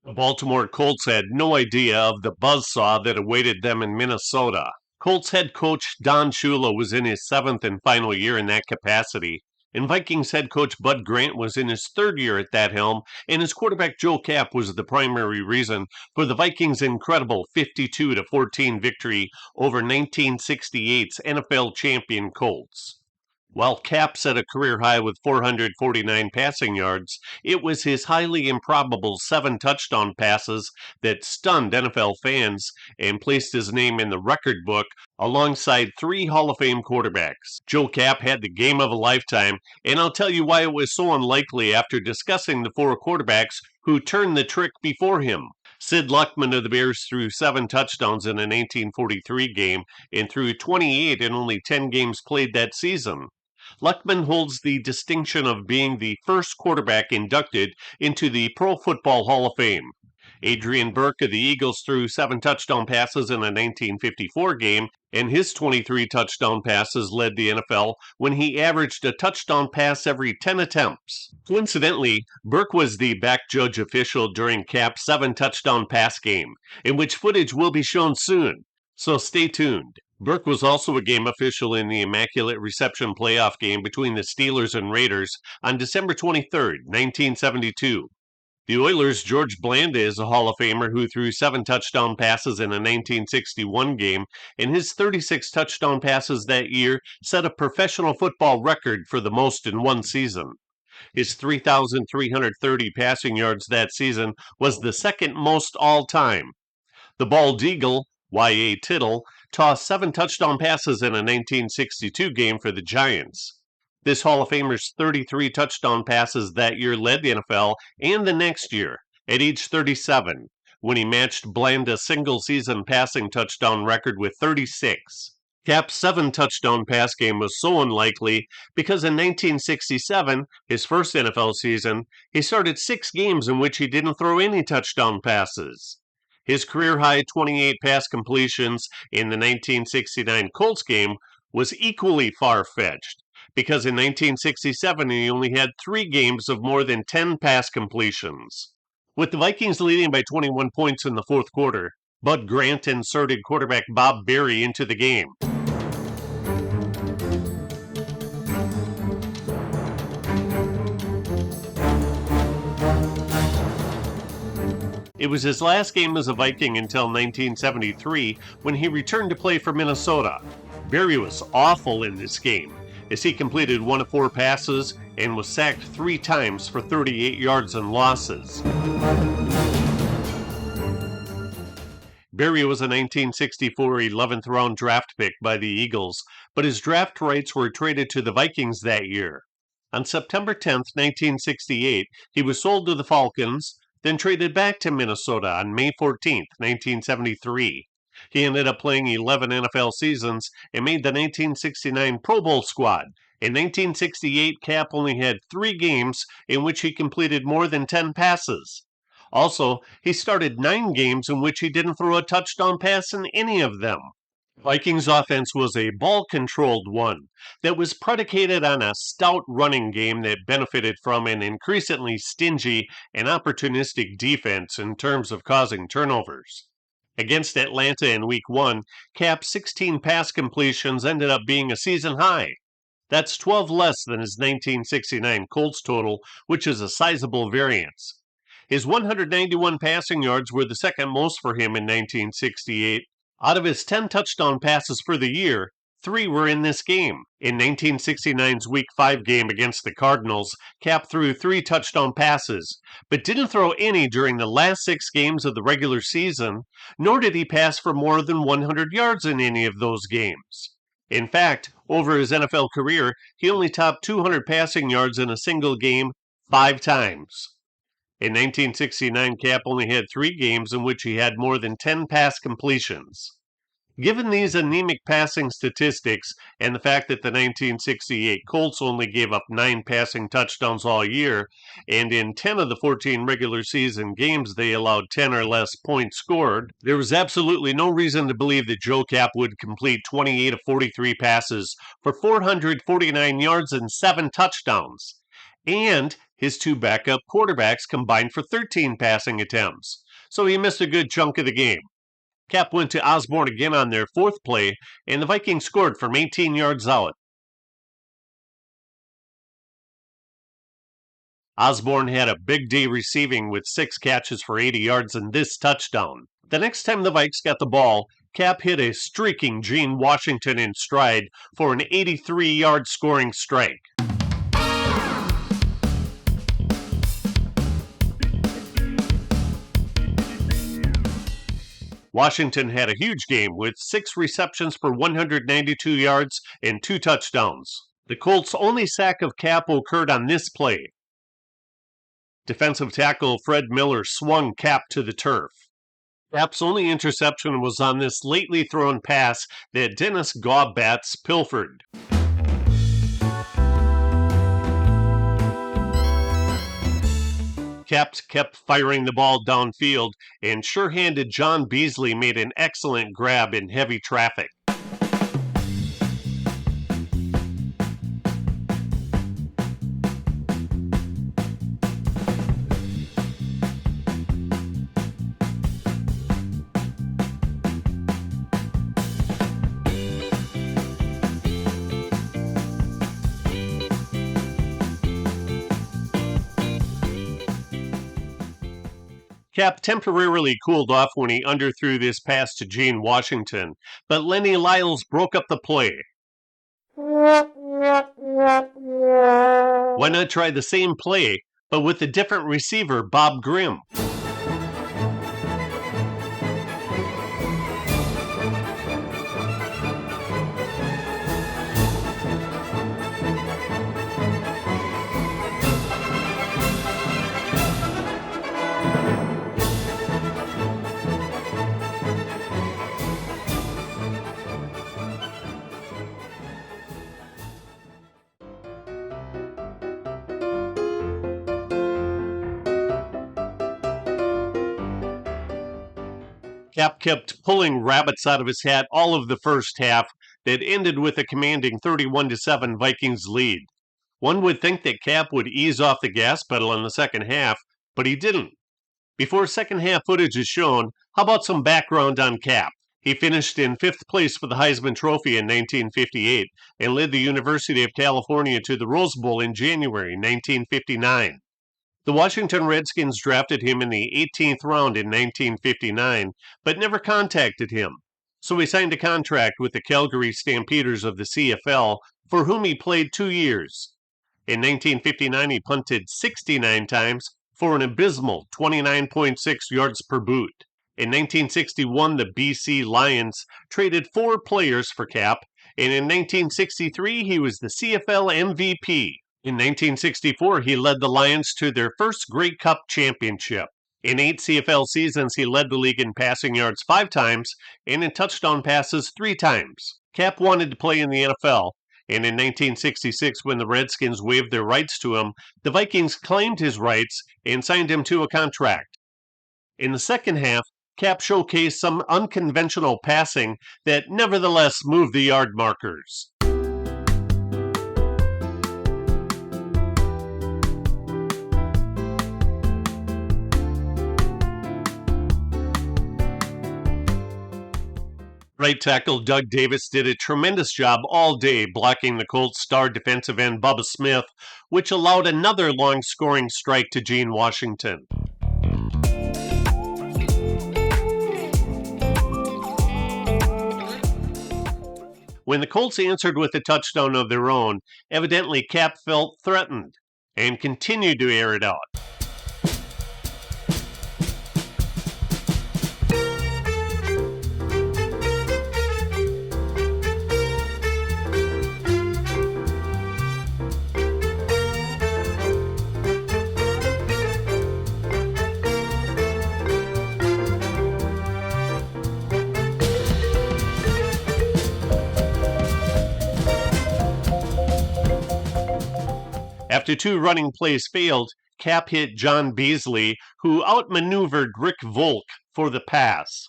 The Baltimore Colts had no idea of the buzzsaw that awaited them in Minnesota. Colts head coach Don Shula was in his seventh and final year in that capacity, and Vikings head coach Bud Grant was in his third year at that helm, and his quarterback Joe Kapp was the primary reason for the Vikings' incredible 52-14 victory over 1968's NFL champion Colts. While Kapp set a career high with 449 passing yards, it was his highly improbable 7 touchdown passes that stunned NFL fans and placed his name in the record book alongside 3 Hall of Fame quarterbacks. Joe Kapp had the game of a lifetime, and I'll tell you why it was so unlikely after discussing the 4 quarterbacks who turned the trick before him. Sid Luckman of the Bears threw 7 touchdowns in a 1943 game and threw 28 in only 10 games played that season. Luckman holds the distinction of being the first quarterback inducted into the Pro Football Hall of Fame. Adrian Burke of the Eagles threw 7 touchdown passes in a 1954 game, and his 23 touchdown passes led the NFL when he averaged a touchdown pass every 10 attempts. Coincidentally, Burke was the back judge official during Kapp's 7 touchdown pass game, in which footage will be shown soon, so stay tuned. Burke was also a game official in the Immaculate Reception playoff game between the Steelers and Raiders on December 23, 1972. The Oilers' George Blanda is a Hall of Famer who threw 7 touchdown passes in a 1961 game, and his 36 touchdown passes that year set a professional football record for the most in one season. His 3,330 passing yards that season was the second most all-time. The Bald Eagle, Y.A. Tittle, tossed 7 touchdown passes in a 1962 game for the Giants. This Hall of Famer's 33 touchdown passes that year led the NFL and the next year, at age 37, when he matched Blanda's single-season passing touchdown record with 36. Kapp's 7 touchdown pass game was so unlikely because in 1967, his first NFL season, he started 6 games in which he didn't throw any touchdown passes. His career-high 28 pass completions in the 1969 Colts game was equally far-fetched, because in 1967 he only had 3 games of more than 10 pass completions. With the Vikings leading by 21 points in the fourth quarter, Bud Grant inserted quarterback Bob Berry into the game. It was his last game as a Viking until 1973 when he returned to play for Minnesota. Berry was awful in this game, as he completed 1 of 4 passes and was sacked 3 times for 38 yards and losses. Berry was a 1964 11th round draft pick by the Eagles, but his draft rights were traded to the Vikings that year. On September 10, 1968, he was sold to the Falcons, then traded back to Minnesota on May 14, 1973. He ended up playing 11 NFL seasons and made the 1969 Pro Bowl squad. In 1968, Kapp only had 3 games in which he completed more than 10 passes. Also, he started 9 games in which he didn't throw a touchdown pass in any of them. Vikings offense was a ball-controlled one that was predicated on a stout running game that benefited from an increasingly stingy and opportunistic defense in terms of causing turnovers. Against Atlanta in Week 1, Kapp's 16 pass completions ended up being a season high. That's 12 less than his 1969 Colts total, which is a sizable variance. His 191 passing yards were the second most for him in 1968. Out of his 10 touchdown passes for the year, 3 were in this game. In 1969's Week 5 game against the Cardinals, Kapp threw 3 touchdown passes, but didn't throw any during the last 6 games of the regular season, nor did he pass for more than 100 yards in any of those games. In fact, over his NFL career, he only topped 200 passing yards in a single game 5 times. In 1969, Kapp only had 3 games in which he had more than 10 pass completions. Given these anemic passing statistics and the fact that the 1968 Colts only gave up 9 passing touchdowns all year, and in 10 of the 14 regular season games they allowed 10 or less points scored, there was absolutely no reason to believe that Joe Kapp would complete 28 of 43 passes for 449 yards and 7 touchdowns. And His two backup quarterbacks combined for 13 passing attempts, so he missed a good chunk of the game. Kapp went to Osborne again on their fourth play, and the Vikings scored from 18 yards out. Osborne had a big day receiving with 6 catches for 80 yards and this touchdown. The next time the Vikes got the ball, Kapp hit a streaking Gene Washington in stride for an 83-yard scoring strike. Washington had a huge game with 6 receptions for 192 yards and 2 touchdowns. The Colts' only sack of Kapp occurred on this play. Defensive tackle Fred Miller swung Kapp to the turf. Kapp's only interception was on this lately thrown pass that Dennis Gaubatz pilfered. Kapp kept firing the ball downfield, and sure-handed John Beasley made an excellent grab in heavy traffic. Kapp temporarily cooled off when he underthrew this pass to Gene Washington, but Lenny Lyles broke up the play. Why not try the same play, but with a different receiver, Bob Grimm? Kapp kept pulling rabbits out of his hat all of the first half that ended with a commanding 31-7 Vikings lead. One would think that Kapp would ease off the gas pedal in the second half, but he didn't. Before second half footage is shown, how about some background on Kapp? He finished in 5th place for the Heisman Trophy in 1958 and led the University of California to the Rose Bowl in January 1959. The Washington Redskins drafted him in the 18th round in 1959, but never contacted him. So he signed a contract with the Calgary Stampeders of the CFL, for whom he played 2 years. In 1959, he punted 69 times for an abysmal 29.6 yards per boot. In 1961, the BC Lions traded 4 players for Kapp, and in 1963, he was the CFL MVP. In 1964, he led the Lions to their first Grey Cup championship. In 8 CFL seasons, he led the league in passing yards 5 times and in touchdown passes 3 times. Kapp wanted to play in the NFL, and in 1966, when the Redskins waived their rights to him, the Vikings claimed his rights and signed him to a contract. In the second half, Kapp showcased some unconventional passing that nevertheless moved the yard markers. Right tackle Doug Davis did a tremendous job all day blocking the Colts star defensive end Bubba Smith, which allowed another long scoring strike to Gene Washington. When the Colts answered with a touchdown of their own, evidently Kapp felt threatened and continued to air it out. After 2 running plays failed, Kapp hit John Beasley, who outmaneuvered Rick Volk for the pass.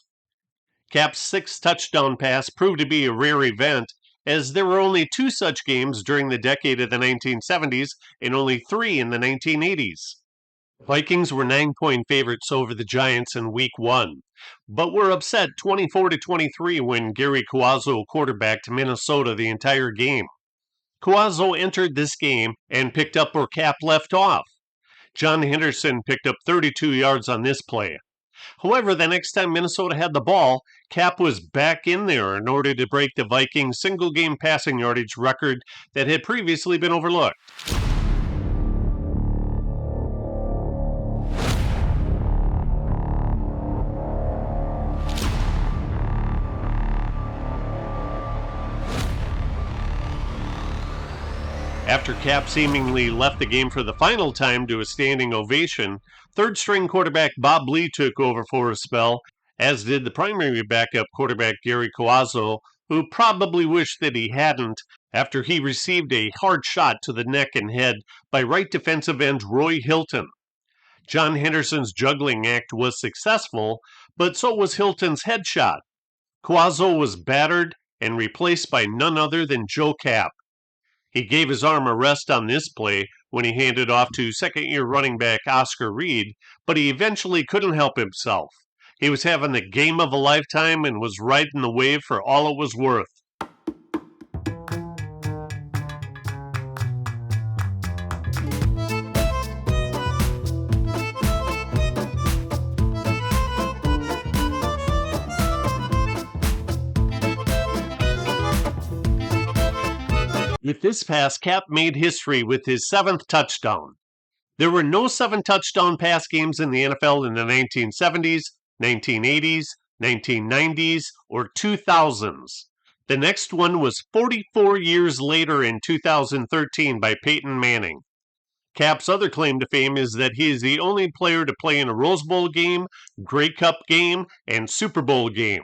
Kapp's 6th touchdown pass proved to be a rare event, as there were only 2 such games during the decade of the 1970s and only 3 in the 1980s. Vikings were 9-point favorites over the Giants in Week 1, but were upset 24-23 when Gary Cuozzo quarterbacked Minnesota the entire game. Cuozzo entered this game and picked up where Kapp left off. John Henderson picked up 32 yards on this play. However, the next time Minnesota had the ball, Kapp was back in there in order to break the Vikings' single-game passing yardage record that had previously been overlooked. After Kapp seemingly left the game for the final time to a standing ovation, third-string quarterback Bob Lee took over for a spell, as did the primary backup quarterback Gary Cuozzo, who probably wished that he hadn't after he received a hard shot to the neck and head by right defensive end Roy Hilton. John Henderson's juggling act was successful, but so was Hilton's headshot. Cuozzo was battered and replaced by none other than Joe Kapp. He gave his arm a rest on this play when he handed off to second-year running back Oscar Reed, but he eventually couldn't help himself. He was having the game of a lifetime and was riding the wave for all it was worth. With this pass, Kapp made history with his 7th touchdown. There were no 7-touchdown pass games in the NFL in the 1970s, 1980s, 1990s, or 2000s. The next one was 44 years later in 2013 by Peyton Manning. Kapp's other claim to fame is that he is the only player to play in a Rose Bowl game, Grey Cup game, and Super Bowl game.